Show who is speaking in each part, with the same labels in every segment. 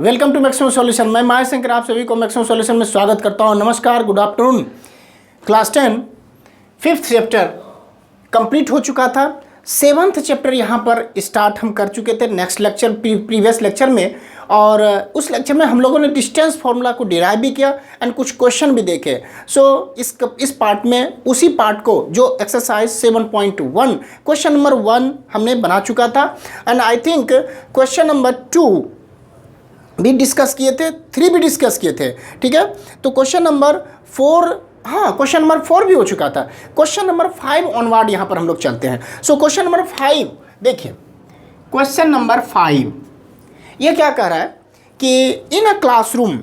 Speaker 1: Welcome to maximum solution. मैं माया शंकर आप सभी को मैक्सिमम सॉल्यूशन में स्वागत करता हूं। नमस्कार, good afternoon. Class 10 5th chapter complete हो चुका था। 7th चैप्टर यहां पर स्टार्ट हम कर चुके थे नेक्स्ट लेक्चर प्रीवियस लेक्चर में, और उस लेक्चर में हम लोगों ने डिस्टेंस फार्मूला को डिराइव भी किया एंड कुछ क्वेश्चन भी देखे। इस पार्ट में उसी पार्ट को जो एक्सरसाइज 7.1 क्वेश्चन नंबर 1 हमने बना चुका था, and I think question number 2 भी डिस्कस किए थे, 3 भी डिस्कस किए थे। ठीक है, तो क्वेश्चन नंबर 4, हाँ क्वेश्चन नंबर 4 भी हो चुका था। क्वेश्चन नंबर 5 ऑनवर्ड यहाँ पर हम लोग चलते हैं। सो क्वेश्चन नंबर 5 देखिए, क्वेश्चन नंबर 5 ये क्या कह रहा है कि in a classroom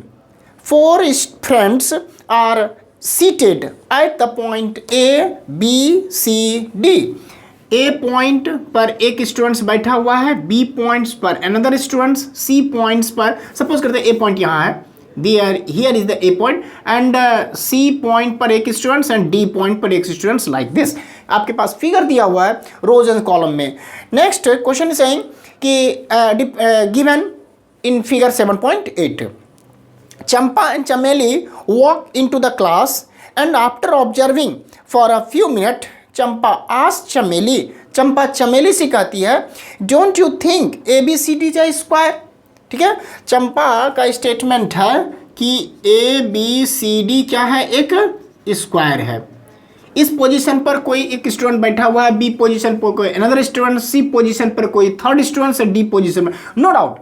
Speaker 1: 4 friends are seated at the point A B C D. A point पर एक स्टूडेंट्स बैठा हुआ है, बी पॉइंट्स पर अनदर स्टूडेंट्स, सी पॉइंट्स पर सपोज करते हैं ए पॉइंट यहाँ है, here is the A point, and C point पर एक स्टूडेंट्स एंड डी पॉइंट पर एक स्टूडेंट्स, लाइक दिस। आपके पास फिगर दिया हुआ है रोज एंड कॉलम में। नेक्स्ट क्वेश्चन सेइंग कि given in figure 7.8 Champa and Chameli walk into the class and after observing for a few minute Champa ask Chameli, Champa Chameli से कहती है, don't you think A B C D is a square. ठीक है, चंपा का statement है कि ए बी सी डी क्या है, एक स्क्वायर है। इस पोजीशन पर कोई एक स्टूडेंट बैठा हुआ है, बी पोजीशन पर कोई अनदर स्टूडेंट, सी पोजीशन पर कोई थर्ड स्टूडेंट, डी पोजीशन में। नो डाउट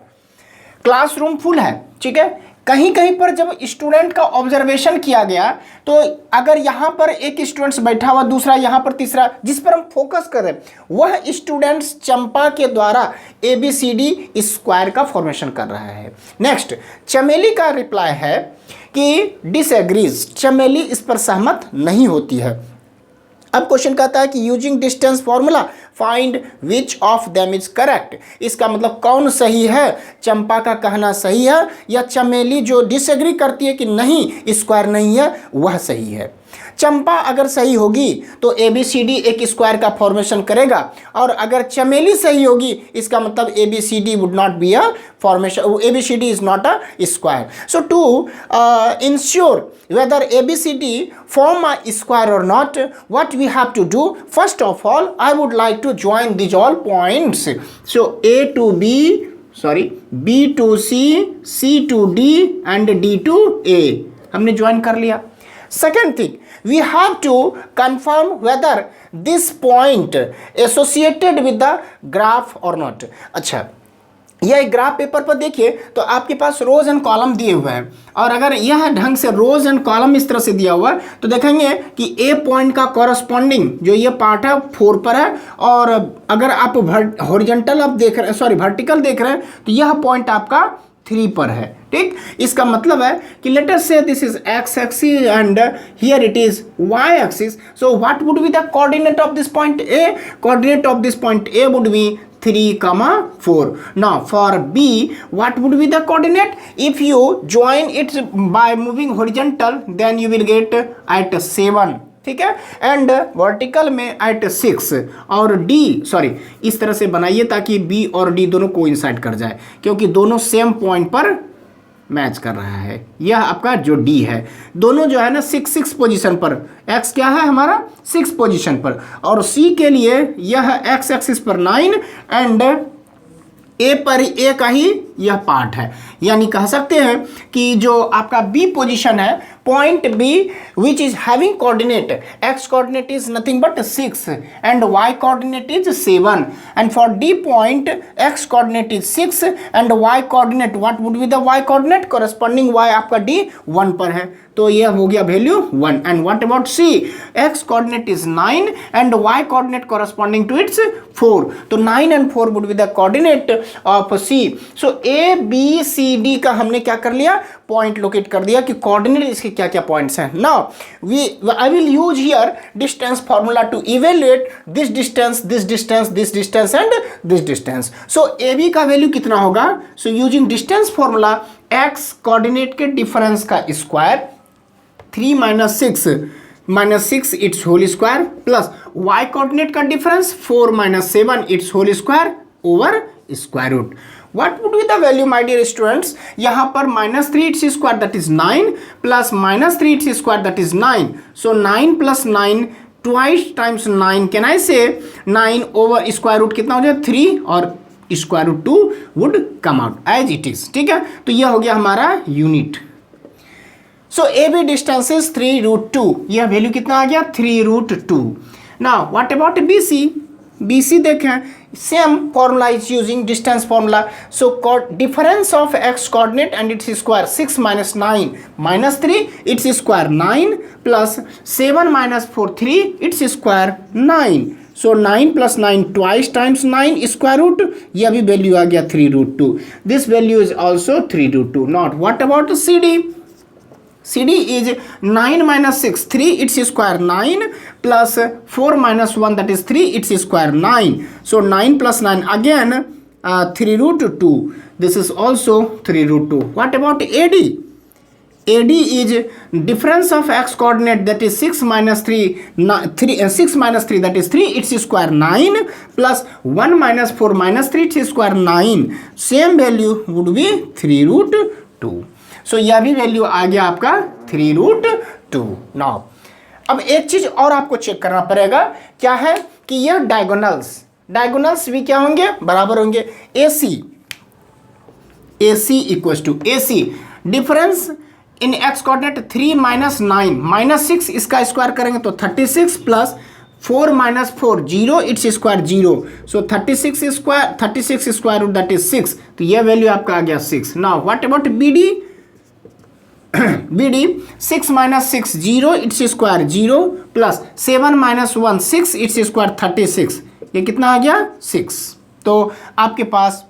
Speaker 1: क्लासरूम फुल है। ठीक है, कहीं कहीं पर जब स्टूडेंट का ऑब्जर्वेशन किया गया तो अगर यहाँ पर एक स्टूडेंट्स बैठा हुआ, दूसरा यहाँ पर, तीसरा, जिस पर हम फोकस कर रहे हैं वह स्टूडेंट्स चंपा के द्वारा A B C D square का फॉर्मेशन कर रहा है। नेक्स्ट चमेली का रिप्लाई है कि डिसएग्रीज, चमेली इस पर सहमत नहीं होती है। अब क्वेश्चन कहता है कि using distance formula find which of them is correct. इसका मतलब कौन सही है, चंपा का कहना सही है या चमेली जो डिसएग्री करती है कि नहीं स्क्वायर नहीं है वह सही है। चंपा अगर सही होगी तो ए बी सी डी एक स्क्वायर का फॉर्मेशन करेगा, और अगर चमेली सही होगी इसका मतलब A B C D would not be a formation, A B C D is not a square. So to ensure whether ABCD form a square or not, what we have to do, first of all I would like to join these all points. So A to B, B to C, C to D and D to A हमने join कर लिया। Second thing, we have to confirm whether this point associated with the graph or not. अच्छा, यह graph paper पर देखिए तो आपके पास रोज and column दिए हुए हैं, और अगर यह ढंग से रोज एंड कॉलम इस तरह से दिया हुआ है तो देखेंगे कि ए पॉइंट का कॉरस्पॉन्डिंग जो ये पार्ट है 4 पर है, और अगर आप हॉरिजॉन्टल आप देख रहे हैं, वर्टिकल देख रहे हैं तो यह पॉइंट आपका 3 पर है। ठीक, इसका मतलब है कि let us say this is X axis and here it is Y axis. So what would be the coordinate of this point A? Coordinate of this point A would be 3,4. Now for B, what would be the coordinate? If you join it by moving horizontal, then you will get at 7. ठीक है, and vertical में at 6, और D इस तरह से बनाइए ताकि B और D दोनों कोइंसाइड कर जाए, क्योंकि दोनों सेम पॉइंट पर मैच कर रहा है। यह आपका जो D है, दोनों जो है ना 6 पोजीशन पर, X क्या है हमारा 6 पोजीशन पर, और C के लिए यह X एक्सिस पर 9 एंड A पर A का ही यह पार्ट है। यानी कह सकते हैं कि जो आपका B पोजीशन है, point B which is having coordinate, X coordinate is nothing but 6 and Y coordinate is 7, and for D point X coordinate is 6 and Y coordinate, what would be the Y coordinate? corresponding Y आपका D 1 पर है, तो यह हो गया value 1। And what about C? X coordinate is 9 and Y coordinate corresponding to its 4, तो 9 and 4 would be the coordinate of C. So A B C D का हमने क्या कर लिया, पॉइंट लोकेट कर दिया कि कोऑर्डिनेट इसके क्या क्या पॉइंट्स हैं। Now I will use here distance formula to evaluate this distance, this distance, this distance and this distance. So A B का वैल्यू कितना होगा? So using distance formula X coordinate के डिफरेंस का square 3 - 6 it's whole square, plus y coordinate का difference 4 - 7 it's whole square over square root. What would be the value, my dear students? यहाँ पर -3 its square that is 9 plus -3 its square that is 9. So 9 plus 9 twice times 9. Can I say 9 over square root कितना हो जाए 3 और square root 2 would come out as it is. ठीक है, तो यह हो गया हमारा unit. So AB distance is 3 root 2. यह वैल्यू कितना आ गया 3 root 2. Now what about BC? BC देखें, same formula is using distance formula. So difference of X coordinate and its square 6 minus 9 minus 3 its square 9 plus 7 minus 4 3 its square 9. So 9 plus 9 twice times 9 square root, यह भी value आ गया 3 root 2. This value is also 3 root 2. Not what about CD? CD is 9 minus 6 3 its square 9 plus 4 minus 1 that is 3 its square 9. So 9 plus 9 again 3 root 2. This is also 3 root 2. What about AD? AD is difference of x coordinate that is 6 minus 6 minus 3 that is 3 its square 9 plus 1 minus 4 minus 3 its square 9. Same value would be 3 root 2. सो यह भी value आ गया आपका 3 root 2. Now अब एक चीज और आपको चेक करना पड़ेगा, क्या है कि यह डायगोनल्स भी क्या होंगे, बराबर होंगे. AC equal to AC difference in X coordinate 3 minus 9 minus 6 इसका स्क्वायर करेंगे तो 36 plus 4 minus 4 0 its square 0. So 36 square root that is 6. तो यह वैल्यू आपका आ गया 6. Now what about BD 6 minus 6 0 its square 0 plus 7 minus 1 6 its square 36. ये कितना आ गया 6. तो आपके पास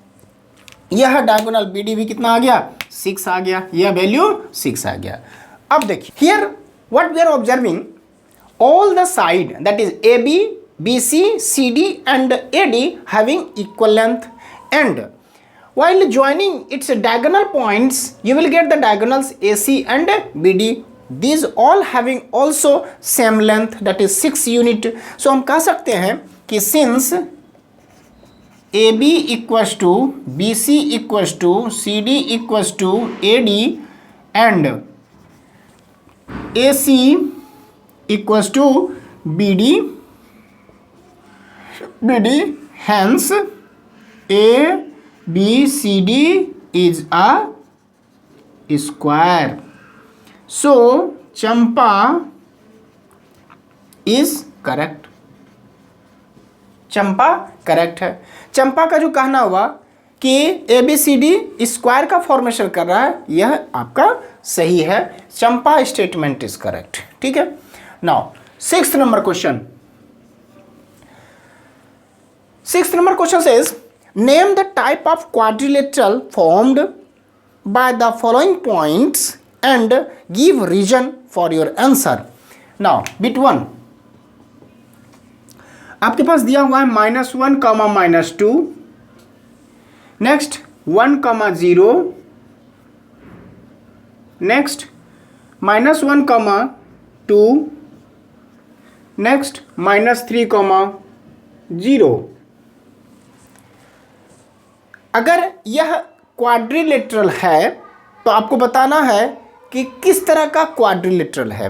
Speaker 1: यह डायगोनल BD भी कितना आ गया 6 आ गया, यह वैल्यू 6 आ गया. अब देखिए here what we are observing, all the side that is AB BC CD and AD having equal length, and while joining its diagonal points you will get the diagonals AC and BD. These all having also same length that is 6 unit. So हम कह सकते हैं कि since AB equals to BC equals to CD equals to AD and AC equals to BD, hence ABCD is a square. So Champa is correct. Champa correct है. चंपा का जो कहना हुआ कि ABCD स्क्वायर का फॉर्मेशन कर रहा है, यह आपका सही है. चंपा स्टेटमेंट इज करेक्ट. ठीक है. Now 6th number question. 6th number question says, name the type of quadrilateral formed by the following points and give reason for your answer. Now bit 1 आपके पास दिया हुआ है -1, -2, नेक्स्ट 1, 0, नेक्स्ट -1, 2, नेक्स्ट -3, 0. अगर यह quadrilateral है तो आपको बताना है कि किस तरह का क्वाड्रिलेटरल है.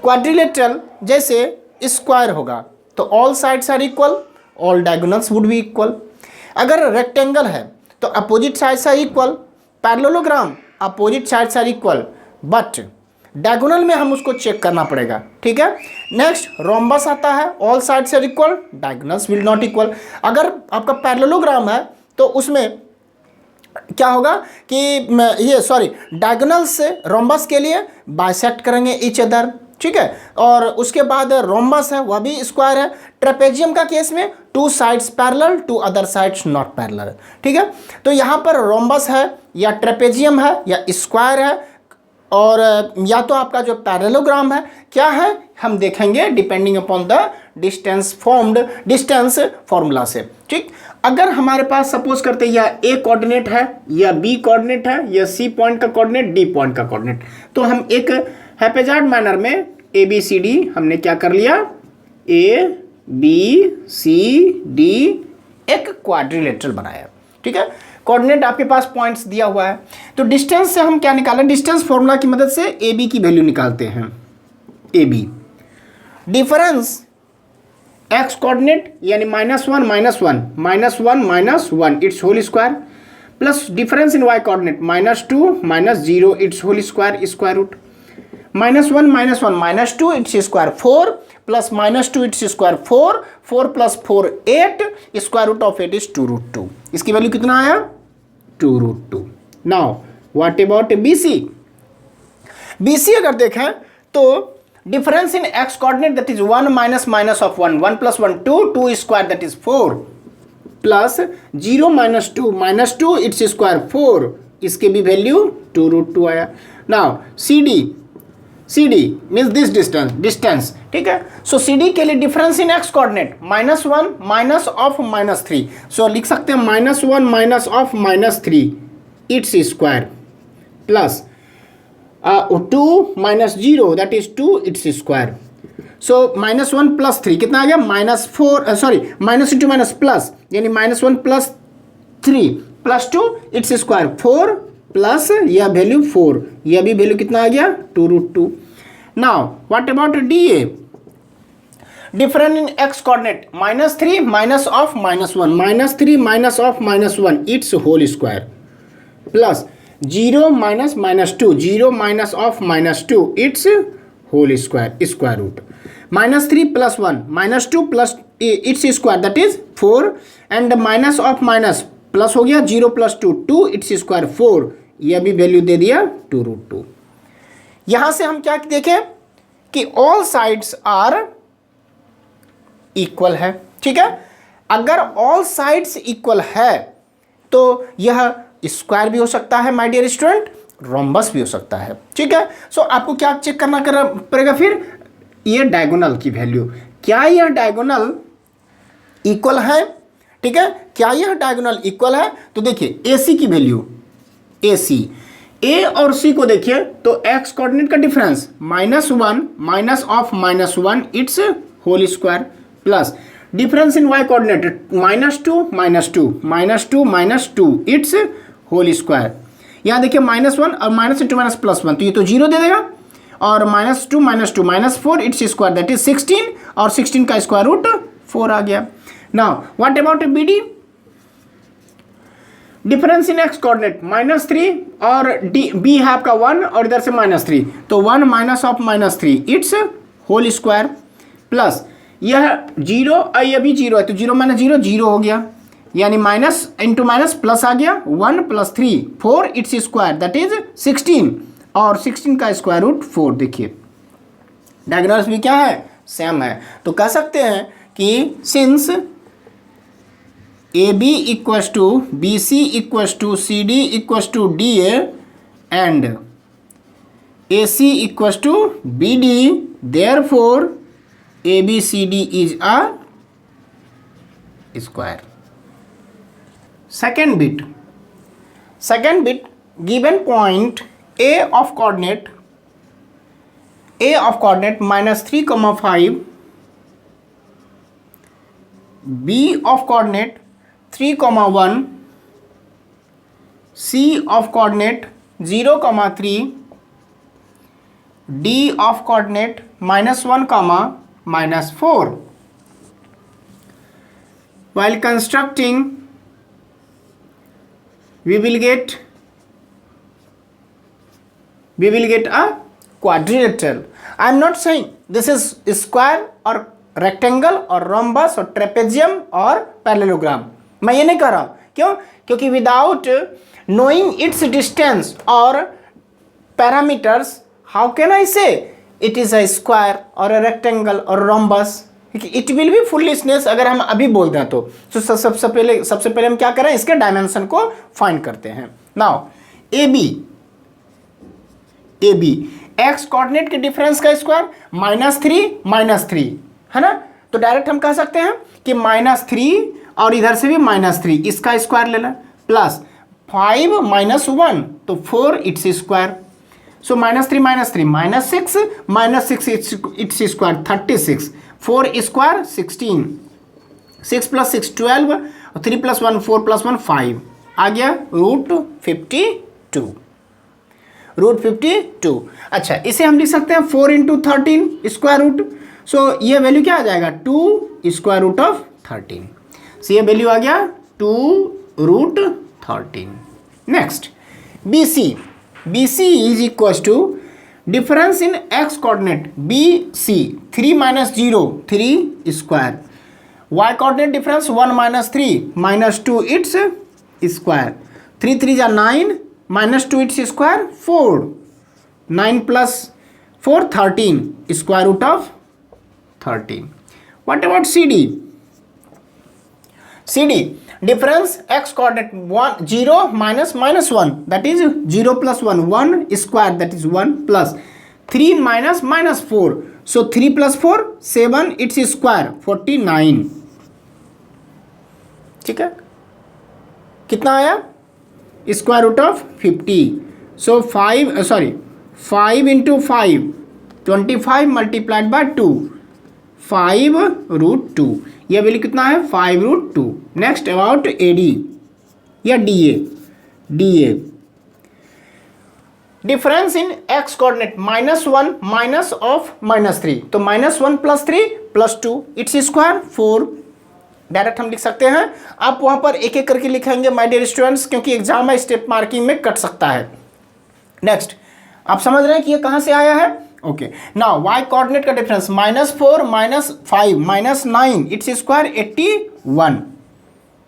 Speaker 1: क्वाड्रिलेटरल जैसे स्क्वायर होगा तो all sides are equal, all diagonals would be equal. अगर रेक्टेंगल है तो opposite sides are equal, parallelogram opposite sides are equal, but diagonal में हम उसको चेक करना पड़ेगा. ठीक है. नेक्स्ट रोम्बस आता है, all sides are equal, diagonals will not equal. अगर आपका पैरेललोग्राम है तो उसमें क्या होगा कि डायगोनल से रोम्बस के लिए बाइसेक्ट करेंगे ईच अदर. ठीक है. और उसके बाद रोम्बस है वह भी स्क्वायर है. ट्रेपेजियम का केस में 2 sides parallel, 2 other sides not parallel. ठीक है. तो यहाँ पर रोम्बस है या ट्रेपेजियम है या स्क्वायर है और या तो आपका जो पैरेललोग्राम है क्या है हम देखेंगे depending upon the distance formula से. ठीक. अगर हमारे पास सपोज करते हैं या A कोऑर्डिनेट है या B कोऑर्डिनेट है या C पॉइंट का कोऑर्डिनेट, D पॉइंट का कोऑर्डिनेट, तो हम एक हैपेजार्ड मैनर में ABCD हमने क्या कर लिया, A B C D एक क्वाड्रिलेटरल बनाया। ठीक है, कोऑर्डिनेट आपके पास पॉइंट्स दिया हुआ है। तो डिस्टेंस से हम क्या निकालें, डिस्टेंस फॉर्मूला की मदद से ए बी की वैल्यू निकालते हैं। A B difference X coordinate यानी -1 -1 -1 its whole square plus difference in Y coordinate -2 -0 its whole square square root -1 -2 its square 4 plus -2 its square 4 plus 4 8 square root of 8 is 2√2। इसकी value कितना आया 2√2। Now what about BC? BC अगर देखें तो difference in X coordinate that is 1 minus of 1 plus 1 2 square that is 4 plus 0 -2 its square 4, इसके भी value 2√2 आया। Now CD means this distance. ठीक है, सो CD के लिए difference in X coordinate -1 minus of -3, सो लिख सकते हैं -1 minus of -3 its square plus 2 -0 that is 2 its square. So -1 plus 3 कितना आ गया -4 सॉरी -2 प्लस यानी -1 plus 3 plus 2 its square 4 plus यह वैल्यू 4, यह भी वैल्यू कितना आ गया 2√2। Now what about DA? Difference in X coordinate -3 minus of -1 -3 minus of -1 its whole square plus 0 -2 0 minus of -2 it's whole square square root -3 plus 1 -2 plus its square that is 4 and minus of minus plus हो गया 0 plus 2 its square 4, यह भी value दे दिया 2√2। यहां से हम क्या देखें कि ऑल साइड्स आर इक्वल है। ठीक है, अगर ऑल साइड्स इक्वल है तो यह स्क्वायर भी हो सकता है माय डियर स्टूडेंट, रोम्बस भी हो सकता है। ठीक है, सो आपको क्या चेक करना पड़ेगा फिर, ये डायगोनल की वैल्यू, क्या यह डायगोनल इक्वल है। ठीक है, क्या यह डायगोनल इक्वल है? तो देखिए AC की वैल्यू AC A और C को देखिए तो एक्स कोऑर्डिनेट का difference -1 minus of -1 its whole square plus difference in Y coordinate -2 it's whole square. यहाँ देखिए -1 और -2 +1 तो ये तो 0 दे देगा और -2 -4 इट्स स्क्वायर दैट इज 16 और 16 का स्क्वायर रूट 4 आ गया। Now what about BD? Difference in X coordinate -3 और B है आपका 1 और इधर से -3 तो 1 minus of -3 its whole square plus यह 0 और यह भी 0 है तो 0 - 0 0 हो गया यानी माइनस इंटू माइनस प्लस आ गया 1 + 3 4 इट्स स्क्वायर दैट इज 16 और 16 का स्क्वायर रूट 4। देखिए डायगोनल्स भी क्या है सेम है, तो कह सकते हैं कि since AB = BC = CD = DA and AC = BD, therefore ABCD is a square. Second bit, given point A of coordinate -3, 5, B of coordinate 3, 1, C of coordinate 0, 3, D of coordinate -1, -4. While constructing, we will get a quadrilateral. I am not saying this is square or rectangle or rhombus or trapezium or parallelogram. मैं ये नहीं कर रहा हूं, क्यों? क्योंकि without knowing it's distance और parameters how can I से इट इज अ स्क्वायर और अ रेक्टेंगल और rhombus? It will be foolishness अगर हम अभी बोल दें तो। सबसे पहले हम क्या करें, इसके डायमेंशन को फाइंड करते हैं। नाउ AB एक्स कोऑर्डिनेट के डिफरेंस का स्क्वायर -3 है ना, तो डायरेक्ट हम कह सकते हैं कि -3 और इधर से भी -3 इसका स्क्वायर लेना प्लस 5 - 1 तो 4 इट्स स्क्वायर। सो -3 -6 इट्स स्क्वायर 36, 4 स्क्वायर 16, 6 + 6 12 और 3 + 1 4 + 1 5 आ गया √52, √52। अच्छा, इसे हम लिख सकते हैं 4 × 13 स्क्वायर रूट। सो ये वैल्यू क्या आ जाएगा 2 स्क्वायर रूट ऑफ 13। सो ये वैल्यू आ गया 2√13। Next B C is equal to difference in X coordinate BC 3 - 0 3 square, y coordinate difference 1 - 3 - 2 its square, 3 3 जा 9 -2 its square 4, 9 + 4 13 square root of 13। What about CD difference x coordinate 1 0 minus -1 that is 0 + 1 1 square that is 1 plus 3 minus -4 so 3 + 4 7 its square 49। ठीक है, कितना आया square root of 50। So 5 × 5 25 multiplied by 2 5√2, यह value कितना है 5√2। Next about AD या DA difference in X coordinate -1 minus of -3, तो -1 + 3 + 2 its square 4। Direct हम लिख सकते हैं, आप वहां पर एक एक करके लिखेंगे माय डियर स्टूडेंट्स, क्योंकि एग्जाम में स्टेप मार्किंग में कट सकता है। नेक्स्ट, आप समझ रहे हैं कि ये कहां से आया है। ओके, नाउ y कोऑर्डिनेट का डिफरेंस -4 - 5 - 9 इट्स स्क्वायर 81।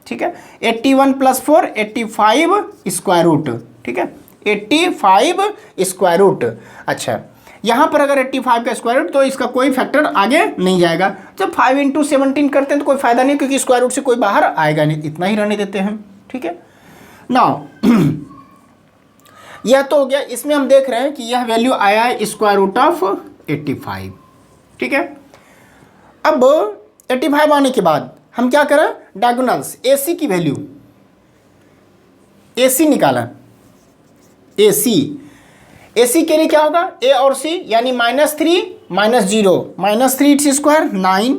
Speaker 1: ठीक है, 81 + 4 85 स्क्वायर रूट। ठीक है, 85 स्क्वायर रूट। अच्छा, यहाँ पर अगर 85 का स्क्वायर रूट तो इसका कोई फैक्टर आगे नहीं जाएगा। जब 5 × 17 करते हैं तो कोई फायदा नहीं, क्योंकि स्क्वायर रूट से कोई बाहर आएगा नहीं, इतना ही रहने देते हैं। ठीक है, नाउ यह तो हो गया। इसमें हम देख रहे हैं कि यह वैल्यू आया है स्क्वायर रूट ऑफ 85। ठीक है, अब 85 आने के बाद हम क्या करें, डायगोनल्स AC की वैल्यू AC निकाला। AC के लिए क्या होगा A और C, यानी -3 - 0 -3 its square 9,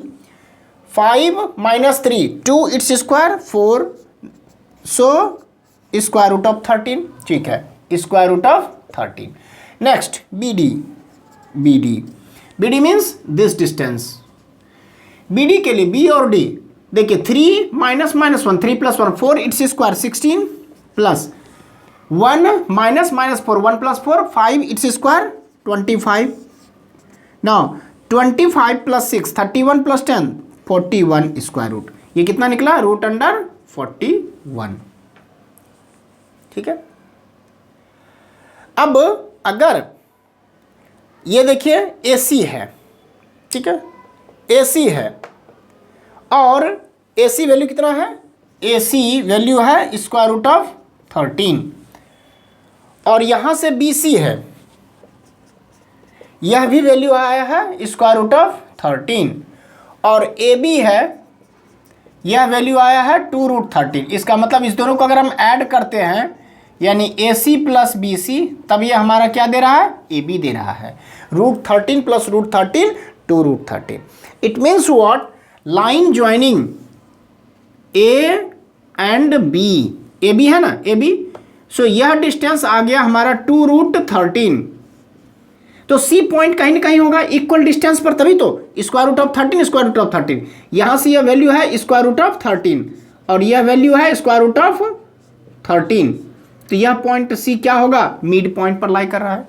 Speaker 1: 5 - 3 2 its square 4, so square root of 13। ठीक है, square root of 13। Next BD means this distance. BD के लिए B और D देखिए 3 - -1 3 + 1 4 its square 16 plus 1 - -4 1 + 4 5 it's square 25। Now 25 + 6 31 + 10 41 square root. ये कितना निकला √41। ठीक है, अब अगर ये देखिए AC है, ठीक है, AC है और AC वैल्यू कितना है, AC वैल्यू है स्क्वायर रूट ऑफ 13, और यहां से BC है, यह भी वैल्यू आया है स्क्वायर रूट ऑफ 13, और AB है, यह वैल्यू आया है 2√13। इसका मतलब इस दोनों को अगर हम ऐड करते हैं यानी AC + BC, तब ये हमारा क्या दे रहा है, AB दे रहा है। √13 + √13 2√13। It means what, line joining A and B, AB है ना AB, सो यह डिस्टेंस आ गया हमारा 2√13। तो C पॉइंट कहीं ना कहीं होगा इक्वल डिस्टेंस पर, तभी तो square root of 13 square root of 13। यहां से यह वैल्यू है स्क्वायर रूट ऑफ 13 और यह वैल्यू है स्क्वायर रूट ऑफ 13, तो यह पॉइंट C क्या होगा, मिड पॉइंट पर लाई कर रहा है।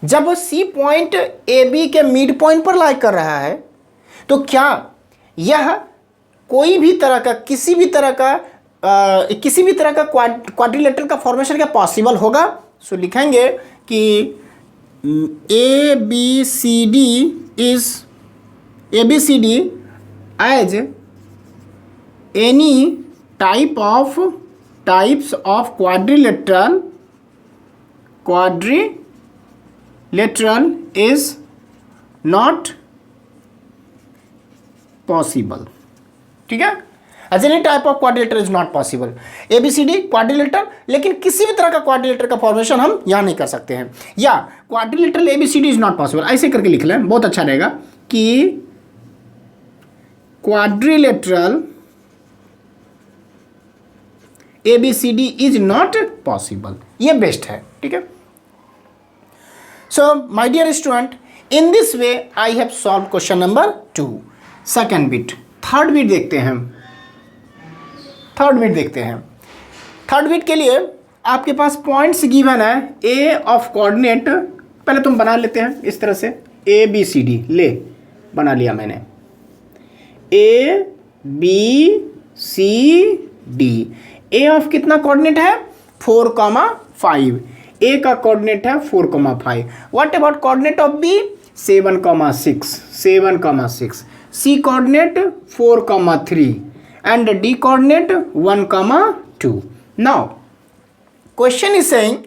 Speaker 1: जब C पॉइंट AB के मिड पॉइंट पर लाई कर रहा है तो क्या यह कोई भी तरह का किसी भी तरह का क्वाड्रिलेटरल का फॉर्मेशन क्या पॉसिबल होगा। सो लिखेंगे कि ABCD as any types of quadrilateral is not possible। ठीक है, as any type of quadrilateral is not possible. ABCD quadrilateral, लेकिन किसी भी तरह का क्वाड्रिलेटरल का फॉर्मेशन हम यहां नहीं कर सकते हैं, या quadrilateral ABCD is not possible, ऐसे करके लिख लें, बहुत अच्छा रहेगा कि quadrilateral A B C D is not possible, ये बेस्ट है, ठीक है। So my dear student, in this way I have solve question number 2। Second bit, third bit देखते हैं। थर्ड बिट के लिए आपके पास पॉइंट्स गिवन है। ए ऑफ कोऑर्डिनेट पहले तुम बना लेते हैं इस तरह से, ए बी सी डी, ले बना लिया मैंने, A B C D. A of कितना कोऑर्डिनेट है 4,5, ए का कोऑर्डिनेट है 4,5। What about coordinate of B 7,6, C coordinate 4,3 and D coordinate 1,2. Now question is saying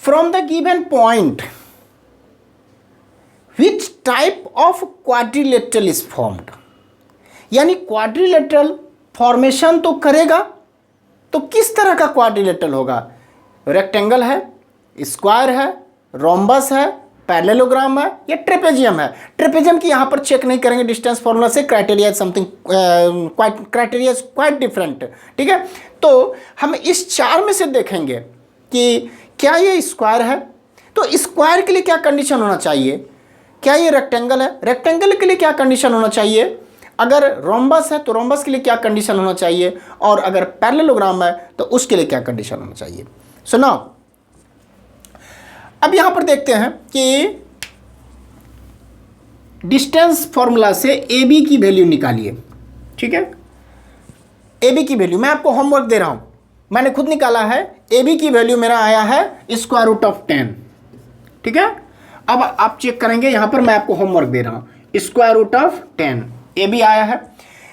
Speaker 1: from the given point which type of quadrilateral is formed, यानी quadrilateral formation तो करेगा, तो किस तरह का क्वाड्रिलेटरल होगा? रेक्टेंगल है, स्क्वायर है, रोम्बस है, पैरेललोग्राम है या ट्रेपेजियम है। ट्रेपेजियम की यहाँ पर चेक नहीं करेंगे डिस्टेंस फॉर्मूला से, criteria something criteria quite different, ठीक है। तो हम इस चार में से देखेंगे कि क्या ये स्क्वायर है, तो स्क्वायर के लिए क्या कंडीशन होना चाहिए, क्या ये रेक्टेंगल है, रेक्टेंगल के लिए क्या कंडीशन होना चाहिए, अगर रोम्बस है तो रोम्बस के लिए क्या कंडीशन होना चाहिए, और अगर पैरेललोग्राम है तो उसके लिए क्या कंडीशन होना चाहिए। सो नाउ अब यहां पर देखते हैं कि डिस्टेंस फॉर्मूला से ए बी की वैल्यू निकालिए, ठीक है। ए बी की वैल्यू मैं आपको होमवर्क दे रहा हूं, मैंने खुद निकाला है। ए बी की वैल्यू मेरा आया है स्क्वायर रूट ऑफ 10, ठीक है। अब आप चेक करेंगे, यहां पर मैं आपको होमवर्क दे रहा हूं, square root of 10 A B आया है।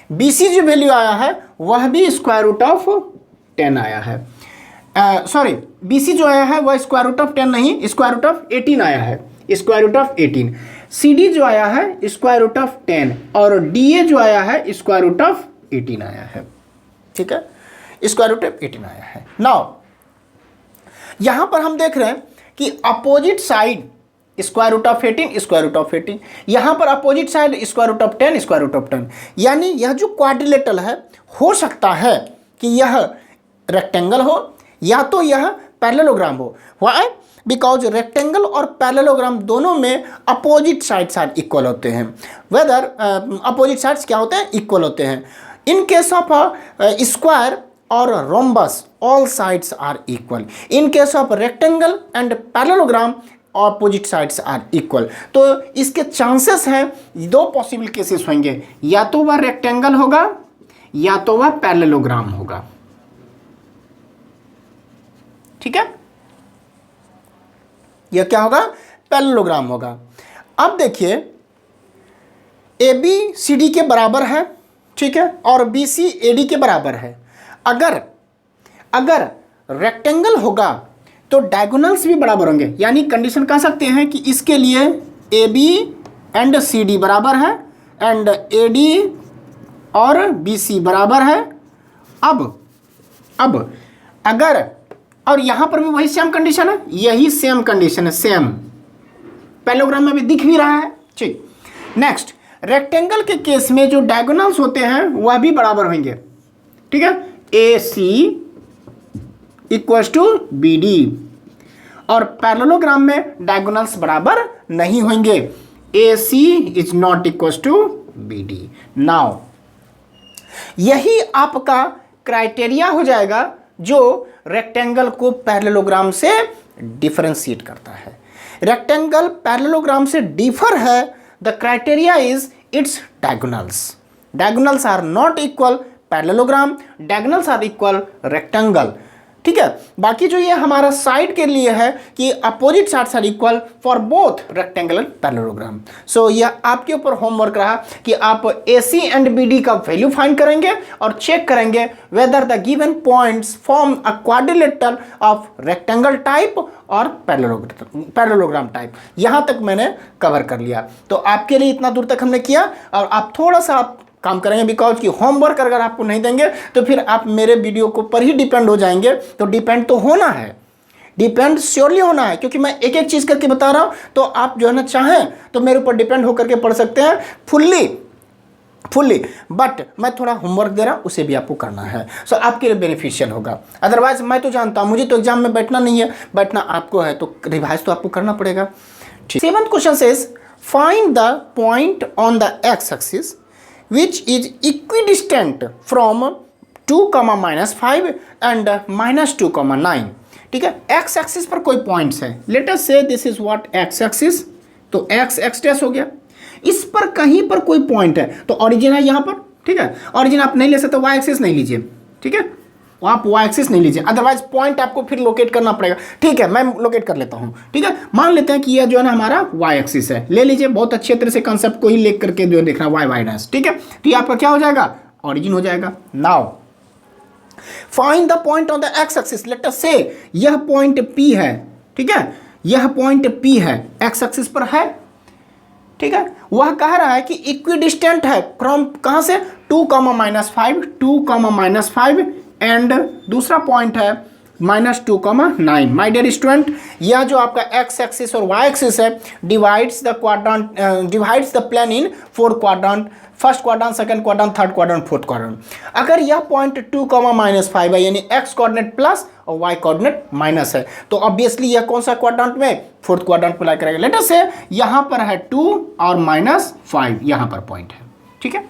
Speaker 1: बी सी जो वैल्यू आया है वह भी स्क्वायर रूट ऑफ 10 आया है। सॉरी, बी सी जो आया है वह स्क्वायर रूट ऑफ 10 नहीं, स्क्वायर रूट ऑफ 18 आया है, square root of 18। C D जो आया है स्क्वायर रूट ऑफ 10 और डी ए जो आया है स्क्वायर रूट ऑफ 18 आया है, ठीक है, स्क्वायर रूट ऑफ 18 आया है। नाउ यहां पर हम देख रहे हैं कि opposite side square root of 18, square root of 18, यहां पर opposite side square root of 10, square root of 10। यानी यह जो क्वाड्रिलेटरल है, हो सकता है कि यह रेक्टेंगल हो या तो यह पैरेललोग्राम हो। व्हाई? बिकॉज रेक्टेंगल और पैरेललोग्राम दोनों में अपोजिट साइड्स आर इक्वल होते हैं। वेदर अपोजिट साइड्स क्या होते हैं? इक्वल होते हैं। इन केस ऑफ स्क्वायर और rhombus all sides are equal. In case of rectangle and parallelogram opposite sides are equal. तो इसके चांसेस हैं, दो पॉसिबल केसेस होंगे, या तो वह रेक्टेंगल होगा या तो वह पैरेललोग्राम होगा, ठीक है। यह क्या होगा? पैरेललोग्राम होगा। अब देखिए ए बी सी डी के बराबर है, ठीक है, और बी सी ए डी के बराबर है। अगर रेक्टेंगल होगा तो डायगोनल्स भी बराबर होंगे, यानी कंडीशन कह सकते हैं कि इसके लिए A B and C D बराबर है एंड ए डी और बी सी बराबर है। अब अगर, और यहां पर भी वही सेम कंडीशन है, यही सेम कंडीशन है, सेम पैरेललोग्राम में भी दिख भी रहा है, ठीक। नेक्स्ट, रेक्टेंगल के केस में जो डायगोनल्स होते हैं वह भी बराबर होंगे, ठीक है, A C equals to B D, और पैरेललोग्राम में डायगोनल्स बराबर नहीं होंगे, A C is not equals to B D. Now यही आपका क्राइटेरिया हो जाएगा जो रेक्टेंगल को पैरेललोग्राम से डिफरेंशिएट करता है। रेक्टेंगल पैरेललोग्राम से डिफर है, the criteria is its diagonals. Diagonals are not equal parallelogram, diagonals are equal rectangle, ठीक है। बाकी जो ये हमारा साइड के लिए है कि opposite sides are equal for both rectangle and parallelogram. So यह आपके ऊपर होमवर्क रहा कि आप A C and B D का वैल्यू फाइंड करेंगे और चेक करेंगे whether the given points form a quadrilateral of rectangle type और पैरेललोग्राम टाइप। यहाँ तक मैंने कवर कर लिया, तो आपके लिए इतना दूर तक हमने किया, और आप थोड़ा सा आप काम करेंगे, बिकॉज कि होमवर्क अगर आपको नहीं देंगे तो फिर आप मेरे वीडियो को पर ही डिपेंड हो जाएंगे। तो डिपेंड तो होना है, डिपेंड श्योरली होना है, क्योंकि मैं एक एक चीज़ करके बता रहा हूँ। तो आप जो है ना चाहें तो मेरे ऊपर डिपेंड होकर के पढ़ सकते हैं, फुल्ली फुल्ली, बट मैं थोड़ा होमवर्क दे रहा हूँ, उसे भी आपको करना है। सो आपके लिए बेनिफिशियल होगा। अदरवाइज मैं तो जानता हूँ, मुझे तो एग्जाम में बैठना नहीं है, बैठना आपको है, तो रिवाइज तो आपको करना पड़ेगा। ठीक, 7th question says find the point on the x axis which is equidistant from 2, -5 and -2, 9। ठीक है, एक्स एक्सिस पर कोई पॉइंट्स है। Late us say this is what x axis, तो एक्स एक्स डैश हो गया। इस पर कहीं पर कोई पॉइंट है तो ऑरिजिन है यहाँ पर। ठीक है, ऑरिजिन आप नहीं ले सकते, वाई एक्सिस नहीं लीजिए। ठीक है, आप वाई एक्सिस नहीं लीजिए, अदरवाइज पॉइंट आपको फिर लोकेट करना पड़ेगा। ठीक है, मैं लोकेट कर लेता हूँ। ठीक है, मान लेते हैं कि यह जो है ना हमारा वाई एक्सिस है, ले लीजिए। बहुत अच्छे तरह से कंसेप्ट को ही लेकर करके जो देख रहा है वाई डैश। ठीक है, तो ये आपका क्या हो जाएगा, ऑरिजिन हो जाएगा। Now find the point on the x axis. Late us से यह पॉइंट P है। ठीक है, यह पॉइंट P है, एक्स एक्सिस पर है। ठीक है, वह कह रहा है कि इक्विडिस्टेंट है फ्रॉम कहां से, 2, -5 एंड दूसरा पॉइंट है -2, 9। माय डियर स्टूडेंट, यह जो आपका एक्स एक्सिस और वाई एक्सिस है divides the plane in 4 quadrant, first quadrant, second quadrant, third quadrant, fourth quadrant. अगर यह पॉइंट 2, -5 है, यानी एक्स कोऑर्डिनेट प्लस और वाई कोऑर्डिनेट माइनस है, तो ऑब्वियसली यह कौन सा क्वाड्रेंट में, फोर्थ क्वाड्रेंट में लाई करेगा। लेट अस से यहां पर है 2 और -5 यहां पर पॉइंट है। ठीक है,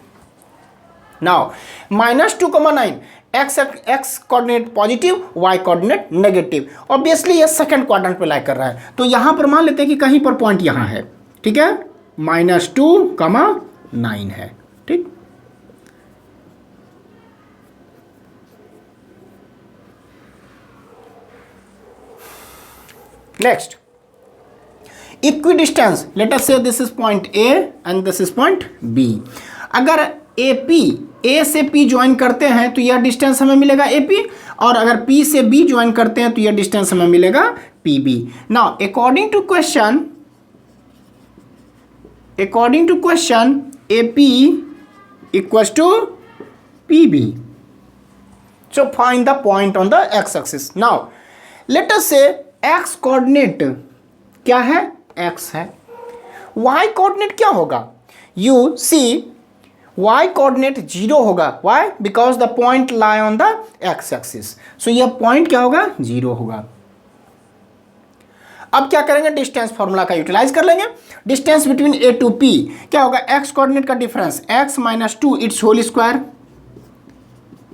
Speaker 1: now -2, 9 x coordinate positive, y coordinate negative, obviously यह सेकंड क्वाड्रेंट पे लाई कर रहा है, तो यहां पर मान लेते हैं कि कहीं पर पॉइंट यहां है। ठीक है, -2, 9 है। ठीक, next equidistance. Late us say this is point A and this is point B। अगर A से P ज्वाइन करते हैं तो यह डिस्टेंस हमें मिलेगा AP, और अगर P से B ज्वाइन करते हैं तो यह डिस्टेंस हमें मिलेगा PB। Now according to question AP equals to PB. So find the point on the x axis. Now let us say x coordinate क्या है, x है। y coordinate क्या होगा, you see y coordinate 0 होगा। why? because the point lie on the x axis. so यह point क्या होगा, 0 होगा। अब क्या करेंगे, डिस्टेंस फॉर्मूला का यूटिलाइज कर लेंगे। Distance between A to P क्या होगा, x कोऑर्डिनेट का difference x - 2 it's whole square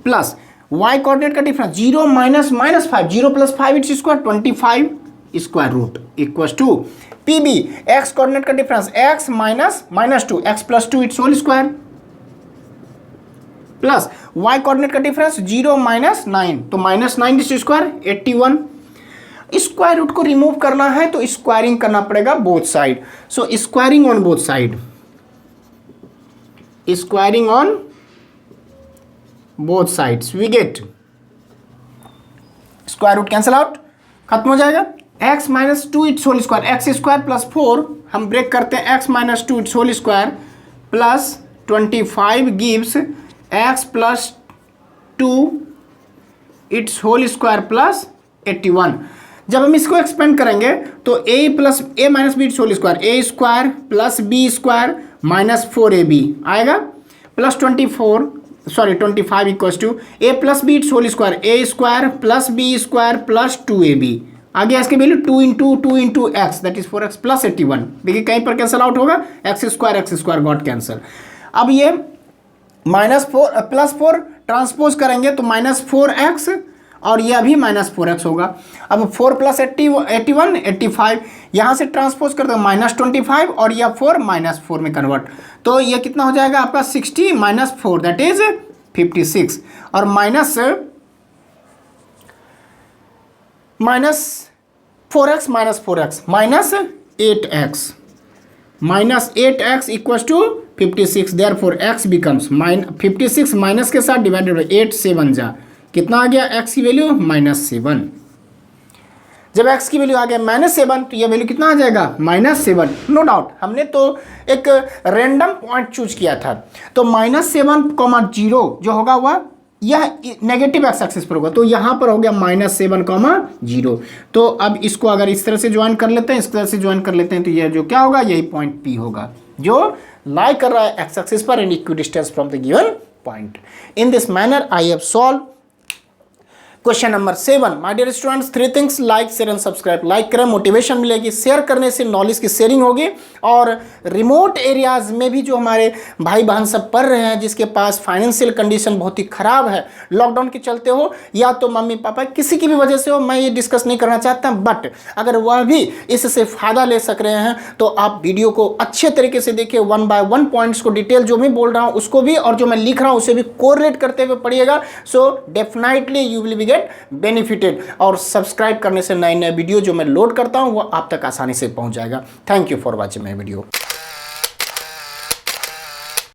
Speaker 1: plus y coordinate का difference 0 - -5, 0 + 5 it's square 25 square root equal to PB x coordinate का difference x - -2 x + 2 it's whole square plus y coordinate का difference 0 - 9, तो -9 it's square 81। Square root को remove करना है तो squaring करना पड़ेगा both side. So squaring on both side, squaring on both sides we get square root cancel out, खत्म हो जाएगा। x - 2 it's whole square, x square plus 4 हम ब्रेक करते हैं, x - 2 it's whole square plus 25 gives x + 2 it's whole square plus 81। जब हम इसको expand करेंगे तो a - b its whole square, a square plus b square -4ab आएगा plus 25 equals to a + b its whole square, a square plus b square plus 2ab। आगे इसकी value 2 × x that is 4x plus 81। देखिए कहीं पर cancel out होगा, x square got cancel. अब ये +4 transpose करेंगे तो -4x और यह भी -4x होगा। अब 4 + 81 85, यहाँ से ट्रांसपोज कर दो -25 और यह 4 -4 में कन्वर्ट, तो यह कितना हो जाएगा आपका 60 - 4 दैट इज 56 और -4x -8x equals to 56। Therefore x becomes 56 minus के साथ डिवाइडेड बाई 8 7 जा कितना आ गया, x की वैल्यू -7। जब x की वैल्यू आ गया -7 तो यह वैल्यू कितना आ जाएगा, -7। नो डाउट हमने तो एक रैंडम पॉइंट चूज किया था, तो -7, 0 जो होगा वह यह नेगेटिव एक्स एक्सिस पर होगा, तो यहाँ पर हो गया -7, 0। तो अब इसको अगर इस तरह से ज्वाइन कर लेते हैं, इस तरह से ज्वाइन कर लेते हैं, तो यह जो क्या होगा, यही पॉइंट P होगा जो लाई कर रहा है एक्स एक्सिस पर and equidistance from the given point. In this manner I have solve question number 7। My dear students, 3 things, like share and subscribe. Like करें, मोटिवेशन मिलेगी, शेयर करने से नॉलेज की शेयरिंग होगी, और रिमोट एरियाज में भी जो हमारे भाई बहन सब पढ़ रहे हैं, जिसके पास फाइनेंशियल कंडीशन बहुत ही खराब है, लॉकडाउन के चलते हो या तो मम्मी पापा किसी की भी वजह से हो, मैं ये डिस्कस नहीं करना चाहता, बट अगर वह भी इससे फ़ायदा ले सक रहे हैं तो आप वीडियो को अच्छे तरीके से देखिए, 1 by 1 पॉइंट्स को डिटेल जो मैं बोल रहा हूँ उसको भी और जो मैं लिख रहा हूँ उसे भी कोरिलेट करते हुए पढ़िएगा। So definitely you will be get benefited, और सब्सक्राइब करने से नए नए वीडियो जो मैं लोड करता हूं वो आप तक आसानी से पहुंच जाएगा। Thank you for watching my video.